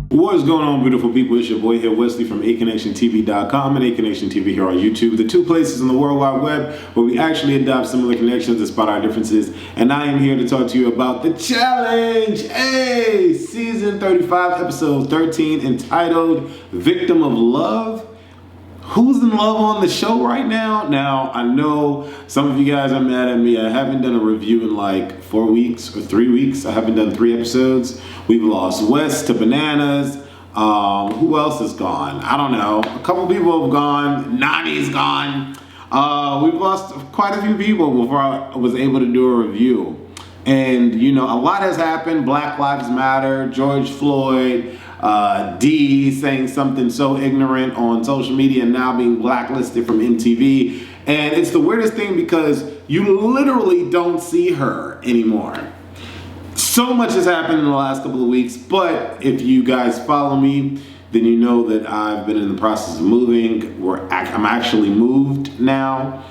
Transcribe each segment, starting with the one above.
What is going on, beautiful people? It's your boy here, Wesley from AConnectionTV.com and AConnectionTV here on YouTube, the two places on the World Wide Web where we actually adopt similar connections despite our differences. And I am here to talk to you about the challenge, hey, season 35, episode 13, entitled Victim of Love. Who's in love on the show right now? Now, I know some of you guys are mad at me. I haven't done a review in like 4 weeks or 3 weeks. I haven't done 3 episodes. We've lost Wes to Bananas. Who else is gone? I don't know. A couple people have gone. Nany's gone. We've lost quite a few people before I was able to do a review. And, you know, a lot has happened. Black Lives Matter, George Floyd, D saying something so ignorant on social media and now being blacklisted from MTV. And it's the weirdest thing because you literally don't see her anymore. So much has happened in the last couple of weeks, but if you guys follow me, then you know that I've been in the process of moving. I'm actually moved now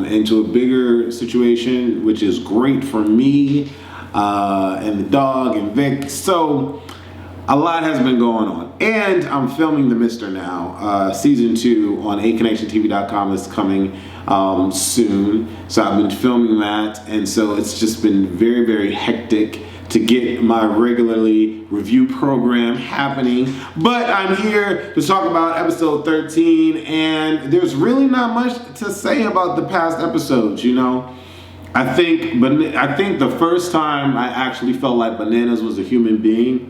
into a bigger situation, which is great for me and the dog and Vic. So a lot has been going on, and I'm filming The Mister now. Season 2 on AConnectionTV.com is coming soon, so I've been filming that, and so it's just been very, very hectic to get my regularly review program happening. But I'm here to talk about episode 13, and there's really not much to say about the past episodes, you know. I think the first time I actually felt like Bananas was a human being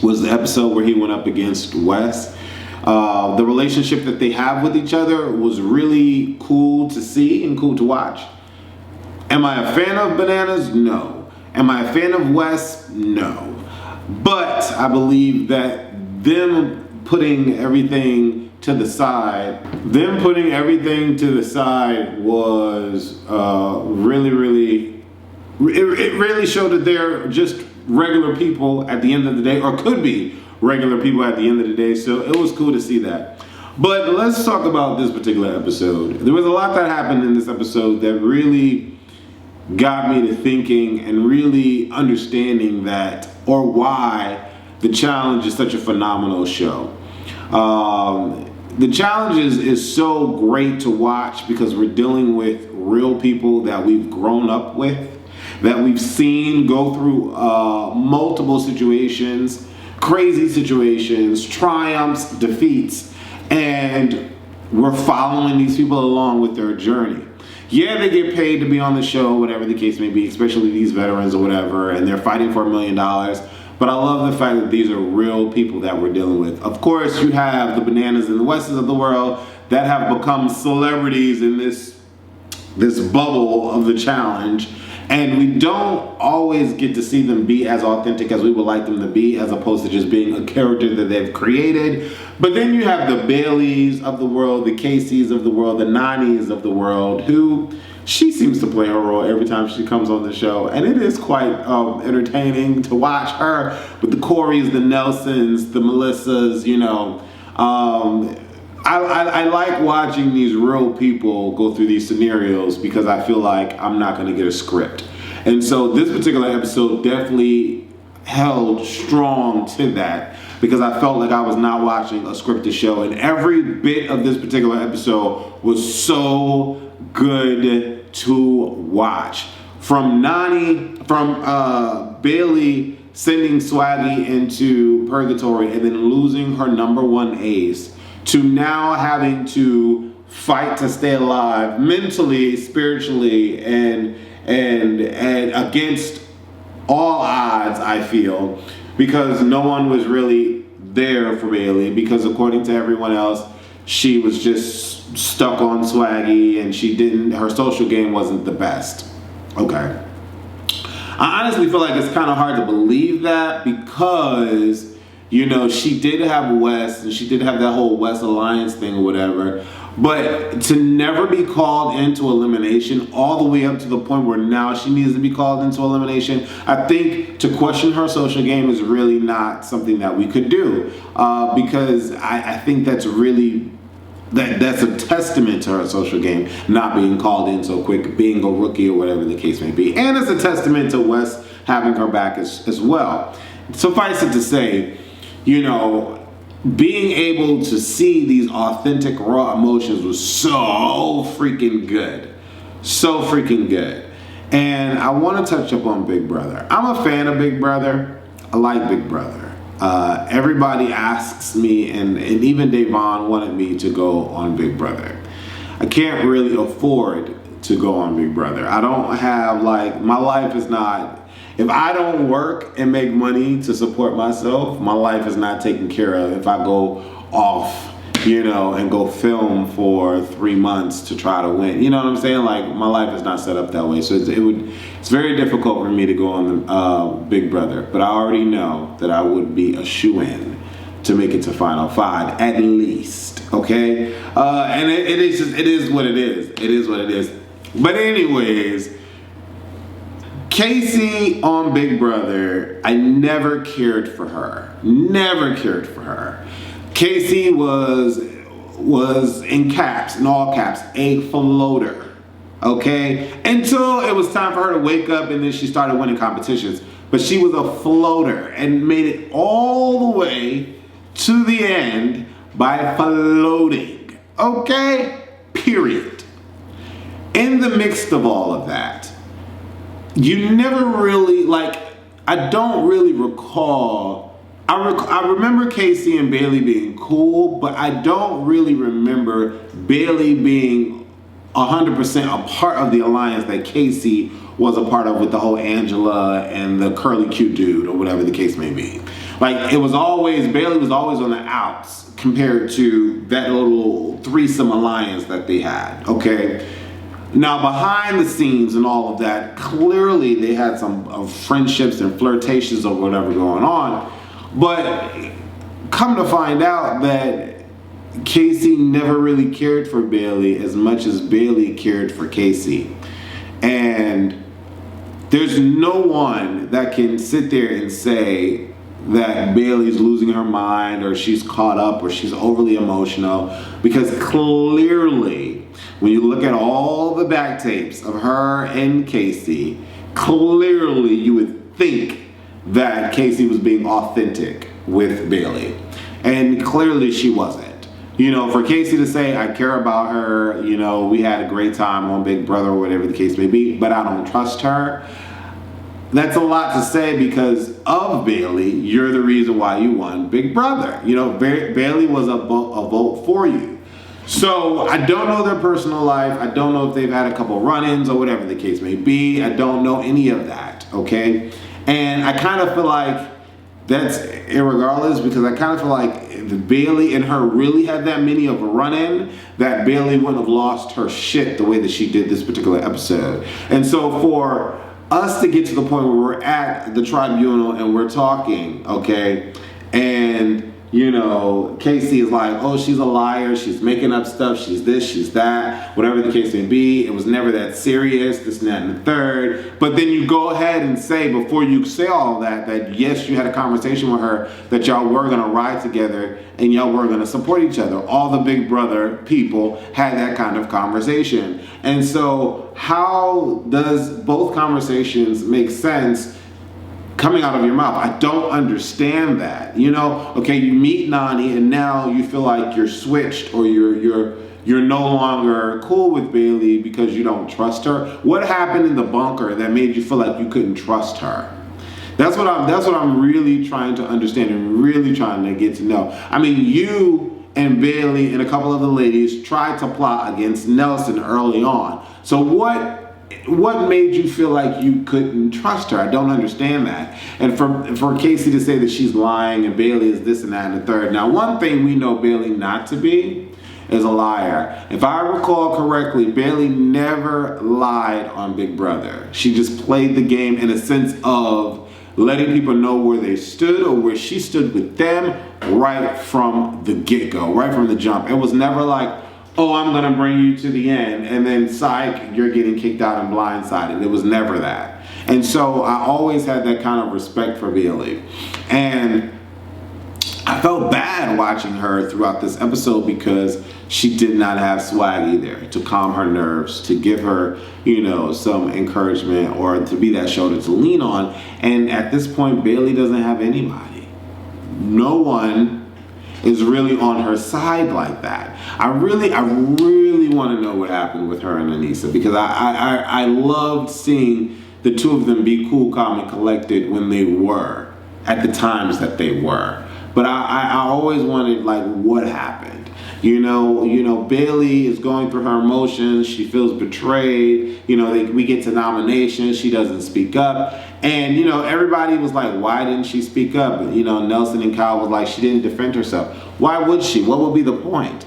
was the episode where he went up against Wes. The relationship that they have with each other was really cool to see and cool to watch. Am I a fan of Bananas? No. Am I a fan of Wes? No. But I believe that them putting everything to the side was really, it really showed that they're just regular people at the end of the day, or could be regular people at the end of the day. So it was cool to see that. But let's talk about this particular episode. There was a lot that happened in this episode that really got me to thinking and really understanding that, or why the challenge is such a phenomenal show. The challenge is so great to watch because we're dealing with real people that we've grown up with, that we've seen go through multiple situations, crazy situations, triumphs, defeats, and we're following these people along with their journey. Yeah, they get paid to be on the show, whatever the case may be, especially these veterans or whatever, and they're fighting for $1 million. But I love the fact that these are real people that we're dealing with. Of course, you have the Bananas and the Wesses of the world that have become celebrities in this bubble of the challenge. And we don't always get to see them be as authentic as we would like them to be, as opposed to just being a character that they've created. But then you have the Bayleighs of the world, the Kaycees of the world, the Nanys of the world, who she seems to play her role every time she comes on the show. And it is quite entertaining to watch her with the Corys, the Nelsons, the Melissas, you know. I like watching these real people go through these scenarios because I feel like I'm not going to get a script. And so this particular episode definitely held strong to that because I felt like I was not watching a scripted show. And every bit of this particular episode was so good to watch. From Bayleigh sending Swaggy into purgatory and then losing her #1 ace, to now having to fight to stay alive mentally, spiritually, and against all odds, I feel, because no one was really there for Bayleigh, because according to everyone else, she was just stuck on Swaggy and her social game wasn't the best. Okay. I honestly feel like it's kind of hard to believe that because, you know, she did have Wes and she did have that whole Wes Alliance thing or whatever, but to never be called into elimination all the way up to the point where now she needs to be called into elimination, I think to question her social game is really not something that we could do because I think that's really that's a testament to her social game, not being called in so quick, being a rookie or whatever the case may be. And it's a testament to Wes having her back as well. Suffice it to say, you know, being able to see these authentic, raw emotions was so freaking good. So freaking good. And I want to touch up on Big Brother. I'm a fan of Big Brother. I like Big Brother. Everybody asks me, and even Davon wanted me to go on Big Brother. I can't really afford to go on Big Brother. I don't have, like, my life is not, if I don't work and make money to support myself, my life is not taken care of if I go off, you know, and go film for 3 months to try to win. You know what I'm saying? Like, my life is not set up that way. So it's very difficult for me to go on Big Brother. But I already know that I would be a shoo-in to make it to Final 5, at least. Okay? And it is what it is. It is what it is. But anyways, Kaycee on Big Brother, I never cared for her. Never cared for her. Kaycee was in caps, in all caps, a floater. Okay? Until it was time for her to wake up and then she started winning competitions. But she was a floater and made it all the way to the end by floating. Okay? Period. In the midst of all of that, you never really, like, I don't really recall, I remember Kaycee and Bayleigh being cool, but I don't really remember Bayleigh being 100% a part of the alliance that Kaycee was a part of with the whole Angela and the curly cute dude, or whatever the case may be. Like, it was always, Bayleigh was always on the outs compared to that little threesome alliance that they had, okay? Now, behind the scenes and all of that, clearly they had some friendships and flirtations or whatever going on. But come to find out that Kaycee never really cared for Bayleigh as much as Bayleigh cared for Kaycee. And there's no one that can sit there and say that Bayleigh's losing her mind or she's caught up or she's overly emotional, because clearly, when you look at all the back tapes of her and Kaycee, clearly you would think that Kaycee was being authentic with Bayleigh. And clearly she wasn't. You know, for Kaycee to say, I care about her, you know, we had a great time on Big Brother or whatever the case may be, but I don't trust her, that's a lot to say because of Bayleigh. You're the reason why you won Big Brother. You know, Bayleigh was a vote for you. So I don't know their personal life. I don't know if they've had a couple run-ins or whatever the case may be. I don't know any of that, okay? And I kind of feel like that's irregardless, because I kind of feel like if Bayleigh and her really had that many of a run-in, that Bayleigh wouldn't have lost her shit the way that she did this particular episode. And so for us to get to the point where we're at the tribunal and we're talking, okay, and you know, Kaycee is like, oh, she's a liar, she's making up stuff, she's this, she's that, whatever the case may be, it was never that serious, this and that and the third. But then you go ahead and say, before you say all that, that yes, you had a conversation with her, that y'all were gonna ride together and y'all were gonna support each other. All the Big Brother people had that kind of conversation. And so how does both conversations make sense coming out of your mouth? I don't understand that. You know, okay, you meet Nany and now you feel like you're switched, or you're no longer cool with Bayleigh because you don't trust her. What happened in the bunker that made you feel like you couldn't trust her? That's what I'm really trying to understand and really trying to get to know. I mean, you and Bayleigh and a couple of the ladies tried to plot against Nelson early on. So what made you feel like you couldn't trust her? I don't understand that. And for Kaycee to say that she's lying and Bayleigh is this and that and the third. Now, one thing we know Bayleigh not to be is a liar. If I recall correctly, Bayleigh never lied on Big Brother. She just played the game in a sense of letting people know where they stood or where she stood with them right from the get-go, right from the jump. It was never like, oh, I'm gonna bring you to the end, and then psych, you're getting kicked out and blindsided. It was never that. And so I always had that kind of respect for Bayleigh. And I felt bad watching her throughout this episode because she did not have swag either to calm her nerves, to give her, some encouragement, or to be that shoulder to lean on. And at this point, Bayleigh doesn't have anybody. No one is really on her side like that. I really want to know what happened with her and Anissa, because I loved seeing the two of them be cool, calm, and collected when they were, at the times that they were. But I always wanted, like, what happened? Bayleigh is going through her emotions. She feels betrayed. We get to nominations. She doesn't speak up. And, everybody was like, why didn't she speak up? Nelson and Kyle was like, she didn't defend herself. Why would she? What would be the point?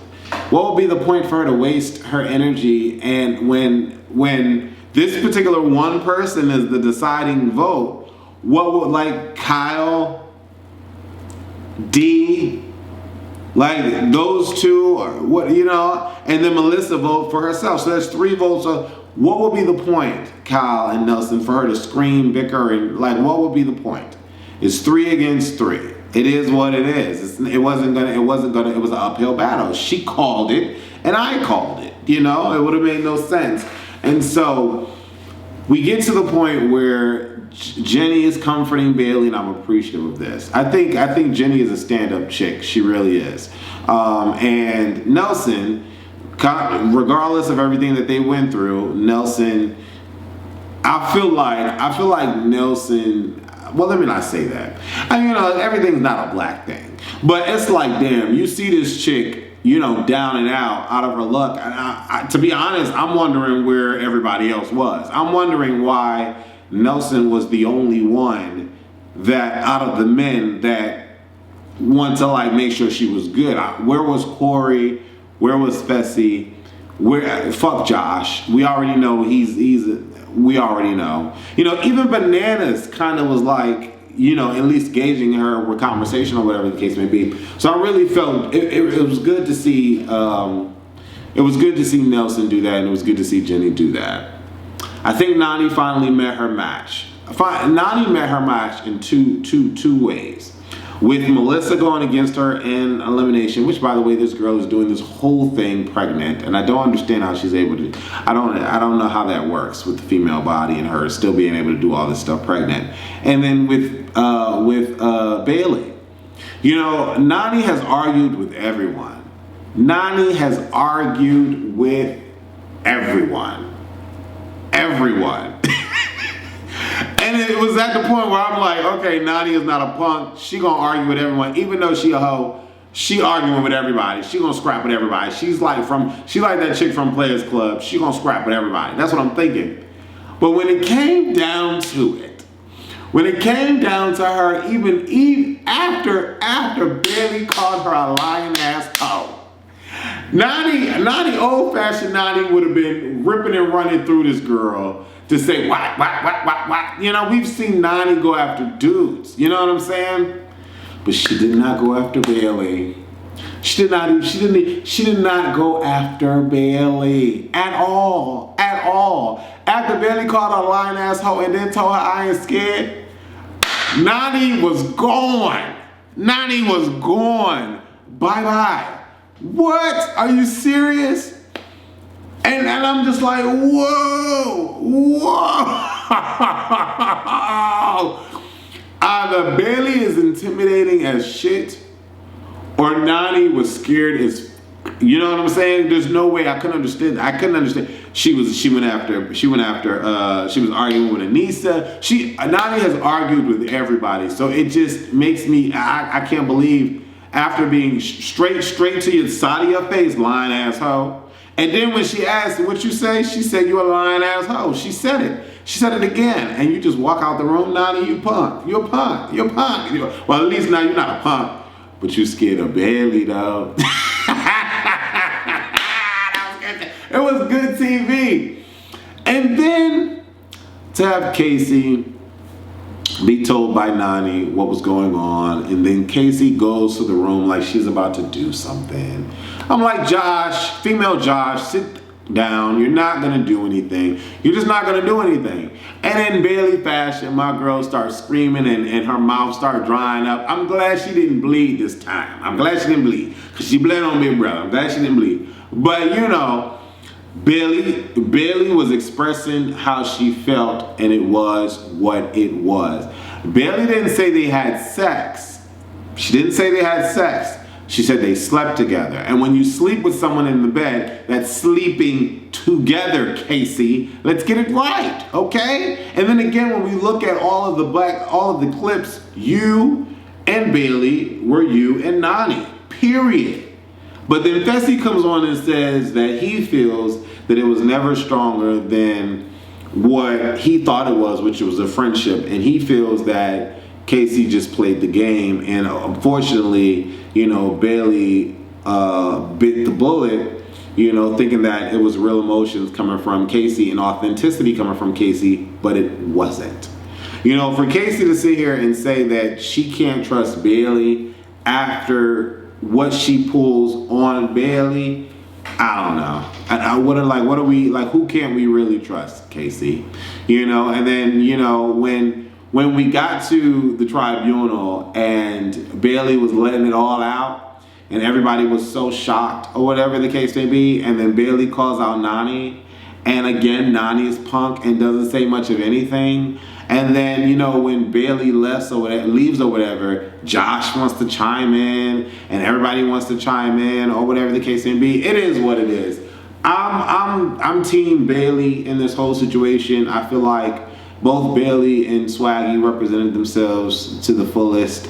What would be the point for her to waste her energy? And when this particular one person is the deciding vote, what would, like, Kyle, D, like those two, or what, and then Melissa vote for herself. So that's 3 votes. So what would be the point, Kyle and Nelson, for her to scream, bicker, and like, what would be the point? It's 3 against 3. It is what it is. It was an uphill battle. She called it, and I called it. It would have made no sense. And so we get to the point where Jenny is comforting Bayleigh, and I'm appreciative of this. I think Jenny is a stand-up chick. She really is. And Nelson, regardless of everything that they went through, Nelson, I feel like Nelson. Well, let me not say that. Everything's not a black thing, but it's like, damn, you see this chick, down and out of her luck. And to be honest, I'm wondering where everybody else was. I'm wondering why Nelson was the only one that, out of the men, that wanted to, like, make sure she was good. Where was Corey? Where was Fessy? Fuck Josh. We already know we already know. Even Bananas kind of was like, at least gauging her with conversation or whatever the case may be. So I really felt it was good to see. It was good to see Nelson do that, and it was good to see Jenny do that. I think Nany finally met her match. Nany met her match in two ways. With Melissa going against her in elimination, which, by the way, this girl is doing this whole thing pregnant, and I don't understand how she's able to. I don't know how that works with the female body and her still being able to do all this stuff pregnant. And then with Bayleigh, Nany has argued with everyone. Nany has argued with everyone. And it was at the point where I'm like, okay, Nany is not a punk. She gonna argue with everyone, even though she a hoe. She arguing with everybody. She gonna scrap with everybody. She like that chick from Players Club. She gonna scrap with everybody. That's what I'm thinking. But when it came down to it, when it came down to her, even after Bayleigh called her a lying ass hoe, Nany, old-fashioned Nany would have been ripping and running through this girl to say, what? We've seen Nany go after dudes. You know what I'm saying? But she did not go after Bayleigh. She did not go after Bayleigh at all. After Bayleigh called her a lying asshole and then told her I ain't scared, Nany was gone. Bye-bye. What? Are you serious? And I'm just like, whoa. Either Bayleigh is intimidating as shit, or Nany was scared as, you know what I'm saying? There's no way I couldn't understand. She was arguing with Anissa. Nany has argued with everybody. So it just makes me, I can't believe, after being straight to your side of your face, lying asshole. And then when she asked, what you say? She said, you a lying asshole. She said it. She said it again. And you just walk out the room, Nany, you punk. You're a punk. Well, at least now you're not a punk, but you scared of Bayleigh, though. It was good TV. And then to have Kaycee be told by Nany what was going on, and then Kaycee goes to the room like she's about to do something. I'm like, Josh, female Josh, down. You're not going to do anything. You're just not going to do anything. And in Bayleigh fashion, my girl starts screaming and her mouth started drying up. I'm glad she didn't bleed this time. I'm glad she didn't bleed because she bled on Big Brother. I'm glad she didn't bleed. But, you know, Bayleigh was expressing how she felt, and it was what it was. Bayleigh didn't say they had sex. She didn't say they had sex. She said they slept together. And when you sleep with someone in the bed, that's sleeping together, Kaycee. Let's get it right, okay? And then again, when we look at all of the clips, you and Bayleigh were you and Nany, period. But then Fessy comes on and says that he feels that it was never stronger than what he thought it was, which was a friendship. And he feels that Kaycee just played the game, and unfortunately, you know, Bayleigh bit the bullet, you know, thinking that it was real emotions coming from Kaycee and authenticity coming from Kaycee, but it wasn't. You know, for Kaycee to sit here and say that she can't trust Bayleigh after what she pulls on Bayleigh, I don't know. Who can't we really trust, Kaycee? You know, and then, you know, when we got to the tribunal and Bayleigh was letting it all out and everybody was so shocked or whatever the case may be, and then Bayleigh calls out Nany, and again Nany is punk and doesn't say much of anything, and then, you know, when Bayleigh leaves or whatever, Josh wants to chime in and everybody wants to chime in or whatever the case may be. It is what it is. I'm team Bayleigh in this whole situation. I feel like both Bayleigh and Swaggy represented themselves to the fullest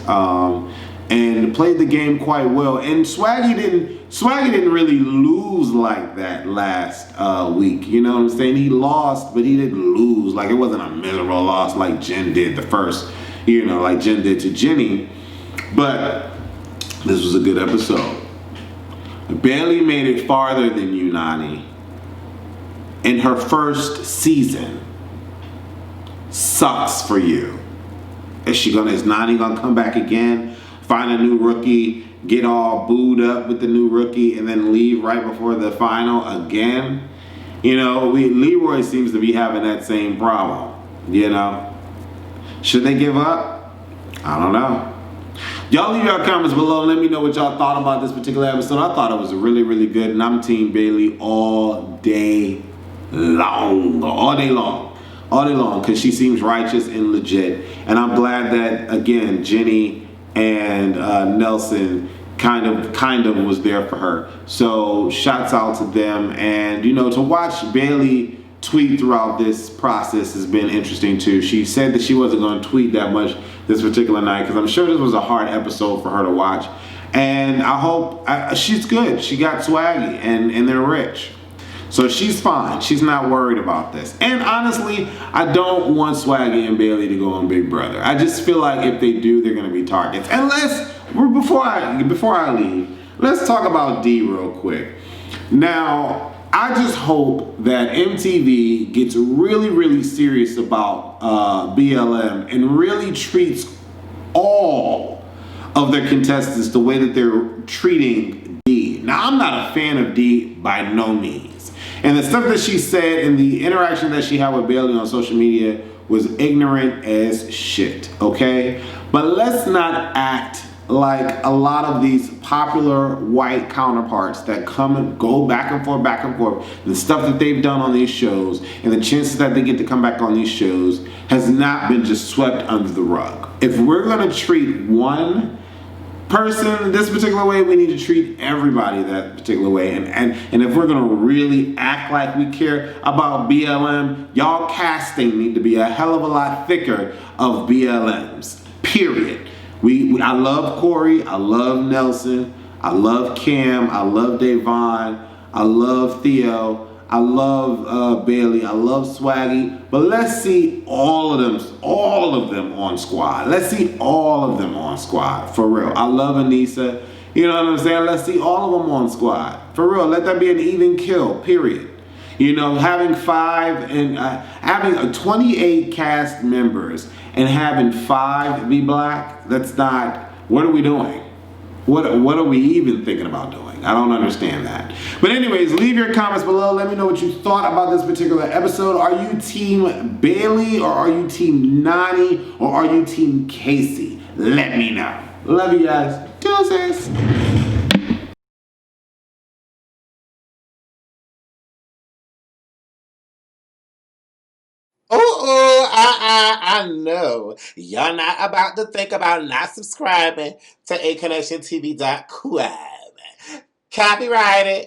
and played the game quite well. And Swaggy didn't really lose like that last week. You know what I'm saying? He lost, but he didn't lose. Like, it wasn't a miserable loss like Jen did the first, you know, like Jen did to Jenny. But this was a good episode. Bayleigh made it farther than you, Nany, in her first season. Sucks for you. Is Nany gonna come back again, find a new rookie, get all booed up with the new rookie, and then leave right before the final again? You know, Leroy seems to be having that same problem. You know, should they give up? I don't know. Y'all leave your comments below. Let me know what y'all thought about this particular episode. I thought it was really, really good, and I'm team Bayleigh all day long, because she seems righteous and legit. And I'm glad that, again, Jenny and Nelson kind of was there for her. So shouts out to them. And, you know, to watch Bayleigh tweet throughout this process has been interesting too. She said that she wasn't going to tweet that much this particular night because I'm sure this was a hard episode for her to watch. And I hope she's good. She got Swaggy and they're rich. So she's fine. She's not worried about this. And honestly, I don't want Swaggy and Bayleigh to go on Big Brother. I just feel like if they do, they're going to be targets. And before I leave, let's talk about D real quick. Now, I just hope that MTV gets really, really serious about BLM and really treats all of their contestants the way that they're treating D. Now, I'm not a fan of D by no means. And the stuff that she said and the interaction that she had with Bayleigh on social media was ignorant as shit, okay? But let's not act like a lot of these popular white counterparts that come and go back and forth, the stuff that they've done on these shows and the chances that they get to come back on these shows has not been just swept under the rug. If we're gonna treat one person this particular way, we need to treat everybody that particular way. And if we're gonna really act like we care about BLM, y'all casting need to be a hell of a lot thicker of BLMs, period. I love Corey, I love Nelson, I love Cam, I love Davon, I love Theo, I love Bayleigh, I love Swaggy, but let's see all of them on squad. Let's see all of them on squad, for real. I love Anissa, you know what I'm saying? Let's see all of them on squad, for real. Let that be an even kill, period. You know, having having 28 cast members and having 5 be black, that's not, what are we doing? What are we even thinking about doing? I don't understand that. But anyways, leave your comments below. Let me know what you thought about this particular episode. Are you team Bayleigh or are you team Nany or are you team Kaycee? Let me know. Love you guys. Deuces. I know. You're not about to think about not subscribing to AConnectionTV.com. Copyrighted.